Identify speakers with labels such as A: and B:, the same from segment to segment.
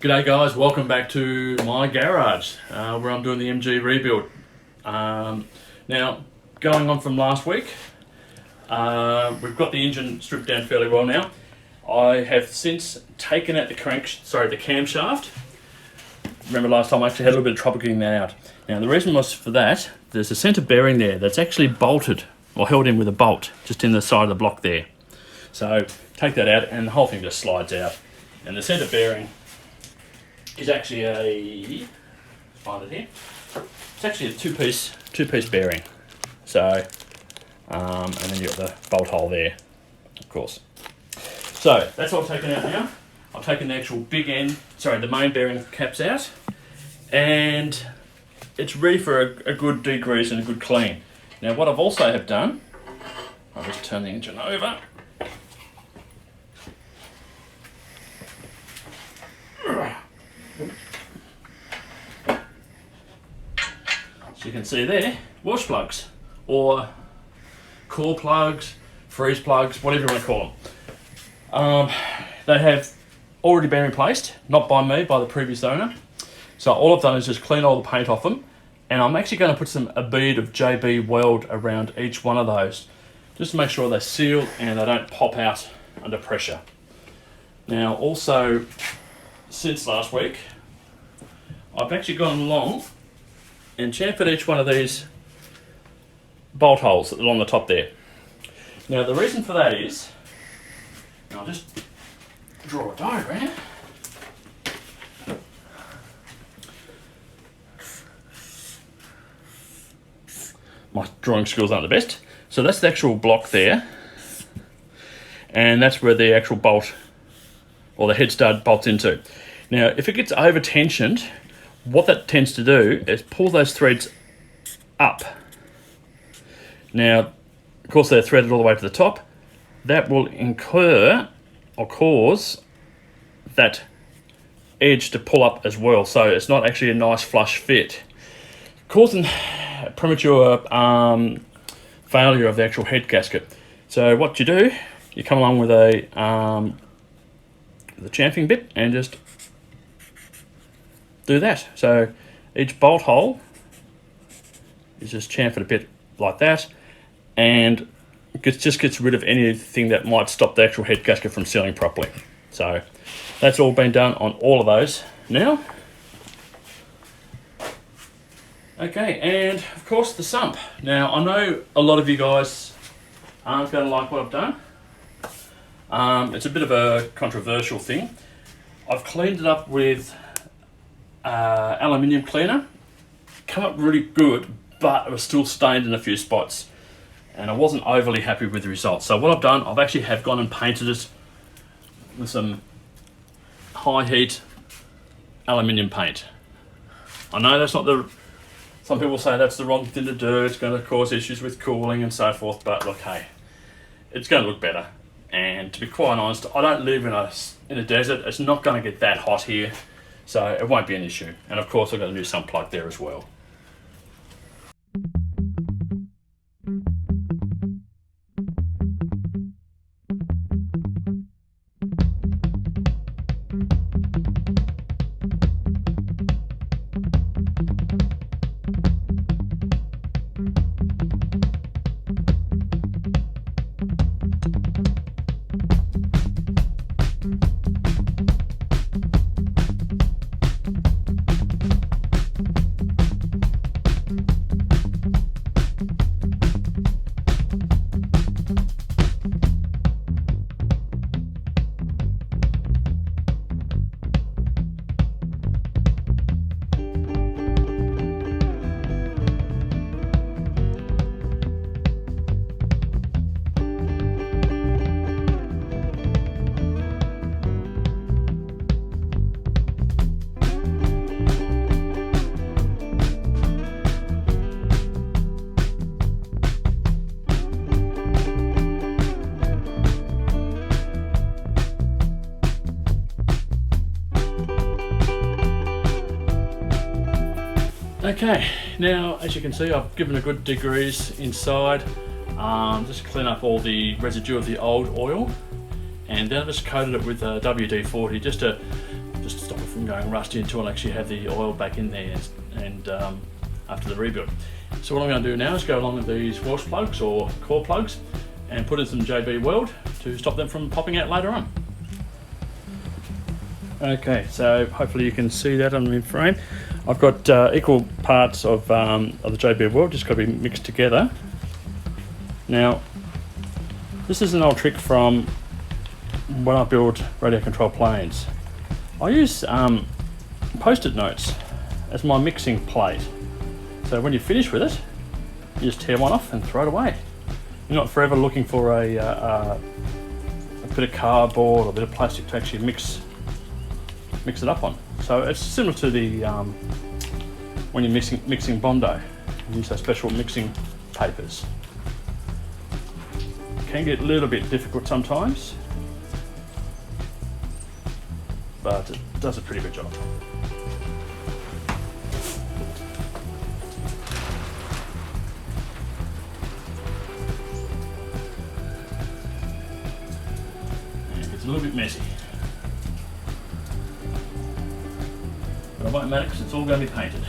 A: G'day guys, welcome back to my garage where I'm doing the MG rebuild. Now, going on from last week, we've got the engine stripped down fairly well now. I have since taken out the camshaft. Remember last time I actually had a little bit of trouble getting that out. Now the reason was for that, there's a centre bearing there that's actually bolted or held in with a bolt just in the side of the block there. So take that out and the whole thing just slides out. And the centre bearing is actually find it here. It's actually a two-piece bearing. So, and then you've got the bolt hole there, of course. So that's all taken out now. I've taken the actual the main bearing caps out, and it's ready for a good degrease and a good clean. Now what I've also have done, I'll just turn the engine over. So you can see there, wash plugs, or core plugs, freeze plugs, whatever you want to call them. They have already been replaced, not by me, by the previous owner. So all I've done is just clean all the paint off them, and I'm actually going to put a bead of JB weld around each one of those, just to make sure they're sealed and they don't pop out under pressure. Now also, since last week, I've actually gone along and chamfered each one of these bolt holes along the top there. Now the reason for that is, and I'll just draw a diagram. My drawing skills aren't the best. So that's the actual block there, and that's where the actual bolt or the head stud bolts into. Now if it gets over tensioned, what that tends to do is pull those threads up. Now, of course, they're threaded all the way to the top. That will incur or cause that edge to pull up as well. So it's not actually a nice flush fit, causing premature failure of the actual head gasket. So what you do, you come along with the chamfering bit and just do that. So each bolt hole is just chamfered a bit like that, and just gets rid of anything that might stop the actual head gasket from sealing properly. So that's all been done on all of those now. Okay, and of course the sump. Now I know a lot of you guys aren't going to like what I've done. It's a bit of a controversial thing. I've cleaned it up with aluminium cleaner. Come up really good, but it was still stained in a few spots, and I wasn't overly happy with the results. So what I've done, I've actually gone and painted it with some high heat aluminium paint. I know that's not some people say that's the wrong thing to do, it's going to cause issues with cooling and so forth, but look, hey, it's going to look better. And to be quite honest, I don't live in a desert. It's not going to get that hot here, so it won't be an issue. And of course I've got a new sump plug there as well. Okay, now as you can see, I've given a good degrease inside. Just clean up all the residue of the old oil, and then I just coated it with WD-40 just to stop it from going rusty until I actually have the oil back in there and after the rebuild. So what I'm going to do now is go along with these wash plugs or core plugs and put in some JB Weld to stop them from popping out later on. Okay, so hopefully you can see that on the frame. I've got equal parts of the JB Weld, just got to be mixed together. Now, this is an old trick from when I build radio control planes. I use post-it notes as my mixing plate. So when you finish with it, you just tear one off and throw it away. You're not forever looking for a bit of cardboard or a bit of plastic to actually mix it up on. So it's similar to the when you're mixing Bondo. You use those special mixing papers. It can get a little bit difficult sometimes, but it does a pretty good job. It's a little bit messy, but it won't matter because it's all going to be painted.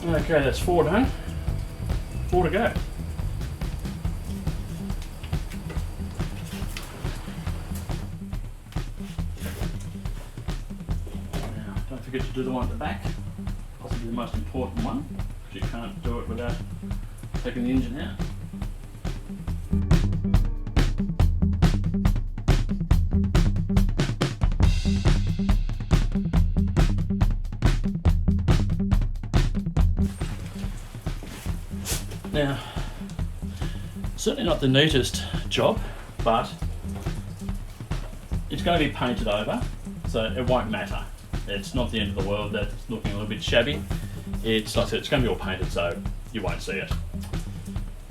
A: Okay, that's 4 done. 4 to go. Now, don't forget to do the one at the back, possibly the most important one, because you can't do it without taking the engine out. Now, certainly not the neatest job, but it's going to be painted over, so it won't matter. It's not the end of the world that it's looking a little bit shabby. It's like I said, it's going to be all painted, so you won't see it.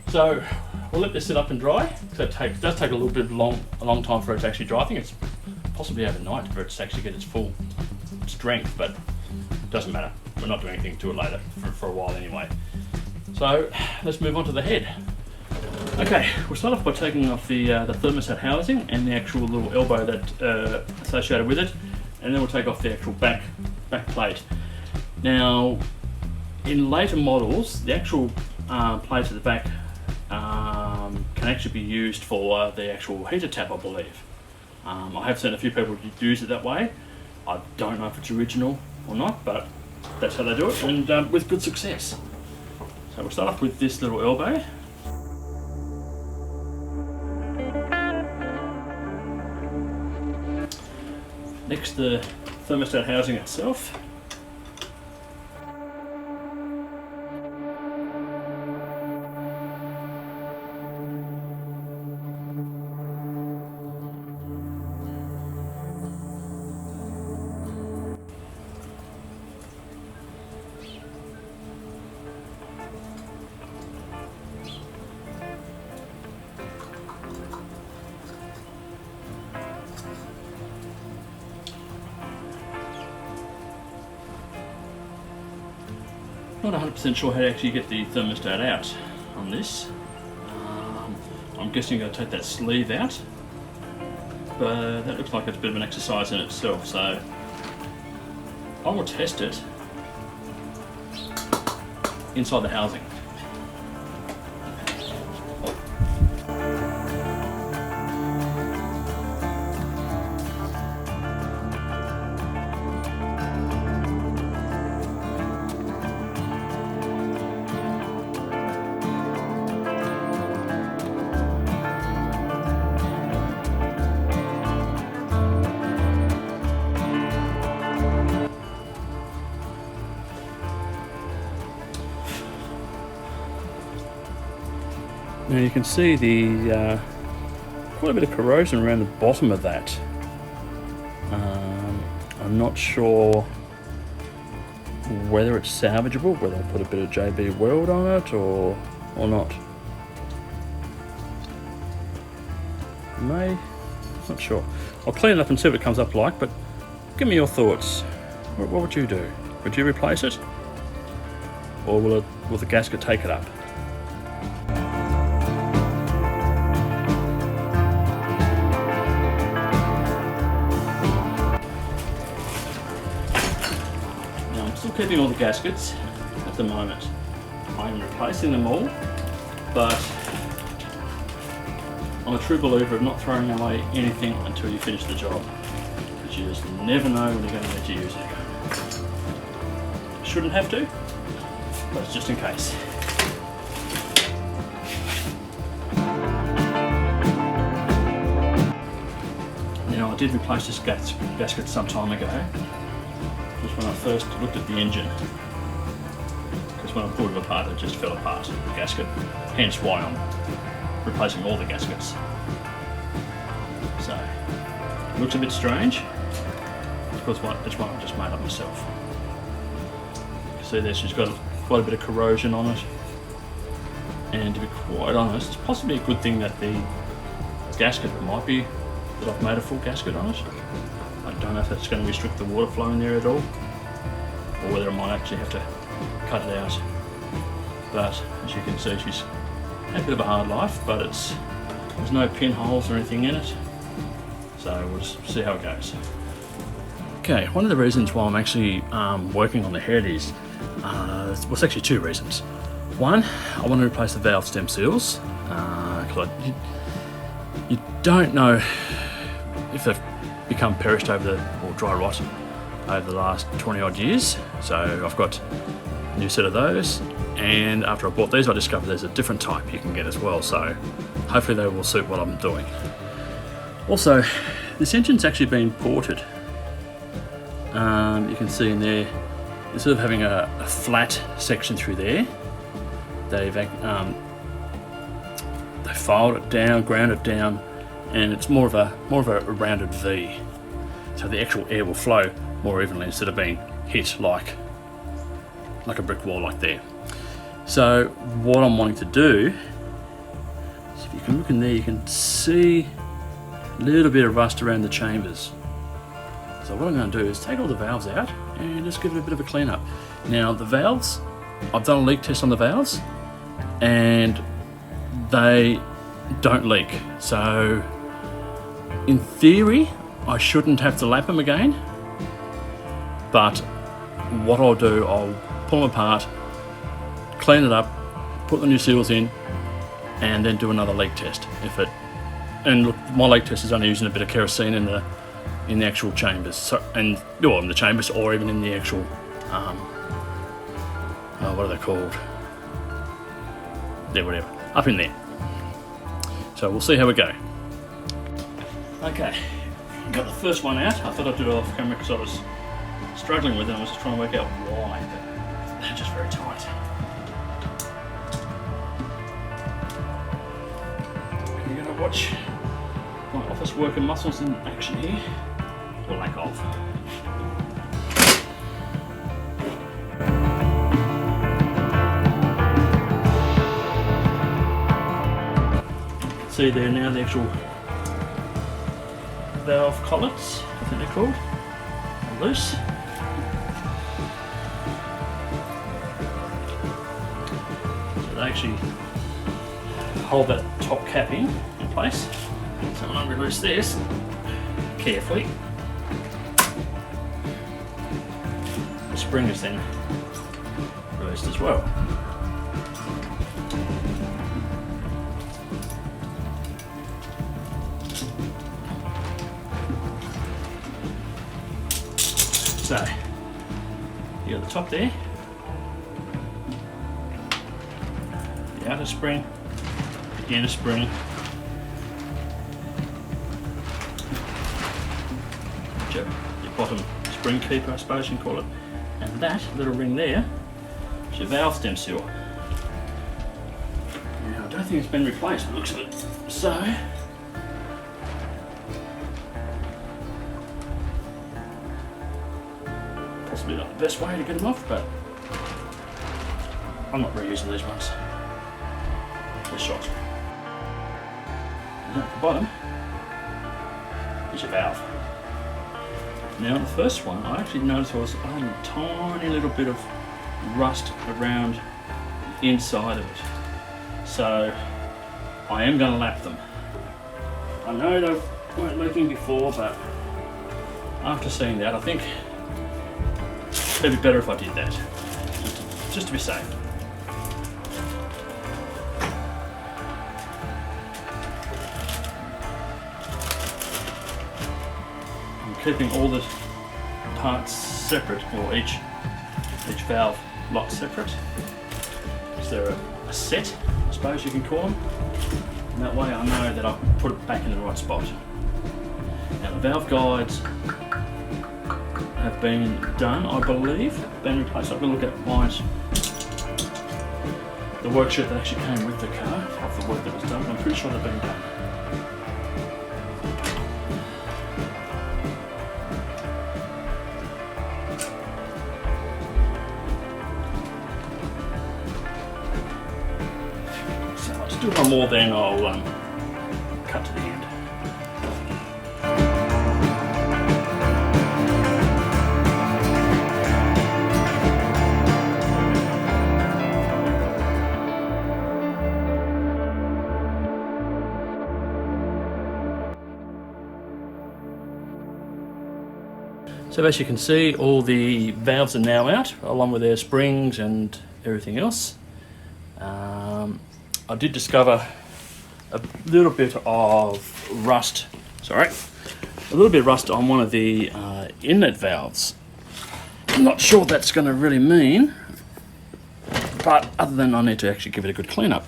A: So we'll let this sit up and dry. So it does take a little bit of a long time for it to actually dry. I think it's possibly overnight for it to actually get its full strength, but it doesn't matter. We're not doing anything to it later for a while anyway. So let's move on to the head. Okay, we'll start off by taking off the thermostat housing and the actual little elbow that associated with it, and then we'll take off the actual back plate. Now, in later models, the actual plate at the back can actually be used for the actual heater tap, I believe. I have seen a few people use it that way. I don't know if it's original or not, but that's how they do it, and with good success. So we'll start off with this little elbow. Next, the thermostat housing itself. Not 100% sure how to actually get the thermostat out on this. I'm guessing I'm going to take that sleeve out, but that looks like it's a bit of an exercise in itself, so I will test it inside the housing. Now you can see the quite a bit of corrosion around the bottom of that. I'm not sure whether it's salvageable, whether I put a bit of JB Weld on it or not. Not sure. I'll clean it up and see what it comes up like, but give me your thoughts. What would you do? Would you replace it? Or will the gasket take it up? Now I'm still keeping all the gaskets at the moment. I'm replacing them all, but I'm a true believer of not throwing away anything until you finish the job, because you just never know when you're going to need to use it. Shouldn't have to, but it's just in case. Now I did replace this gasket some time ago, just when I first looked at the engine, because when I pulled it apart it just fell apart, the gasket, hence why I'm replacing all the gaskets. So, it looks a bit strange, because it's one I just made up myself. You can see there she's got quite a bit of corrosion on it, and to be quite honest, it's possibly a good thing that the gasket, it might be that I've made a full gasket on it. I don't know if that's going to restrict the water flow in there at all, or whether I might actually have to cut it out. But as you can see, she's a bit of a hard life, but there's no pinholes or anything in it, so we'll just see how it goes. Okay, one of the reasons why I'm actually working on the head is, it's actually two reasons. One, I want to replace the valve stem seals, because you don't know if they've become perished or dry rot over the last 20 odd years, so I've got a new set of those. And after I bought these, I discovered there's a different type you can get as well, so hopefully they will suit what I'm doing. Also, this engine's actually been ported. You can see in there, instead of having a flat section through there, they've filed it down, ground it down, and it's more of a rounded V. So the actual air will flow more evenly instead of being hit like a brick wall like there. So what I'm wanting to do is, if you can look in there, you can see a little bit of rust around the chambers. So what I'm going to do is take all the valves out and just give it a bit of a clean up. Now the valves, I've done a leak test on the valves and they don't leak. So in theory, I shouldn't have to lap them again. But what I'll do, I'll pull them apart, clean it up, put the new seals in, and then do another leak test. And look, my leak test is only using a bit of kerosene in the actual chambers, in the chambers, or even in the actual what are they called? Yeah, whatever, up in there. So we'll see how we go. Okay, got the first one out. I thought I'd do it off camera because I was struggling with it. I was just trying to work out why, but they're just very tight. You're going to watch my office worker muscles in action here, or lack of. See there now the actual valve collets, I think they're called, are loose. So they actually hold that top cap in place. So when I release this carefully, the spring is then released as well. So, you got the top there, the outer spring, the inner spring, your bottom spring keeper, I suppose you can call it, and that little ring there is your valve stem seal. Now, don't think it's been replaced, it looks of it. So, possibly not the best way to get them off, but I'm not reusing these ones. They're shot. And at the bottom is your valve. Now the first one, I actually noticed there was a tiny little bit of rust around the inside of it. So I am going to lap them. I know they weren't leaking before, but after seeing that, I think it'd be better if I did that, just to be safe. I'm keeping all the parts separate, or each valve lot separate. Is there a set, I suppose you can call them? And that way I know that I've put it back in the right spot. Now the valve guides have been done, I believe, been replaced. I've got to look at the worksheet that actually came with the car, of the work that was done. I'm pretty sure they've been done. So I'll just do one more, then I'll cut to the end. So as you can see, all the valves are now out, along with their springs and everything else. I did discover a little bit of rust, on one of the inlet valves. I'm not sure what that's going to really mean, but other than I need to actually give it a good clean up.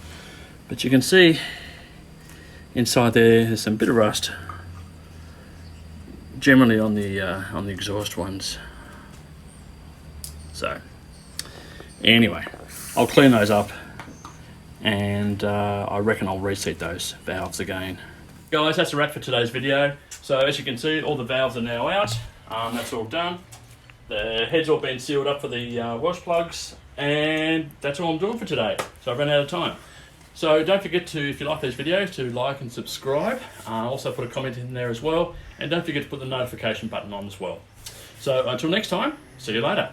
A: But you can see inside there's some bit of rust, generally on the exhaust ones. So anyway, I'll clean those up, and I reckon I'll reseat those valves again. Guys, that's a wrap for today's video. So as you can see, all the valves are now out. That's all done. The head's all been sealed up for the wash plugs, and that's all I'm doing for today. So I've run out of time. So don't forget to, if you like these videos, to like and subscribe. Also put a comment in there as well. And don't forget to put the notification button on as well. So until next time, see you later.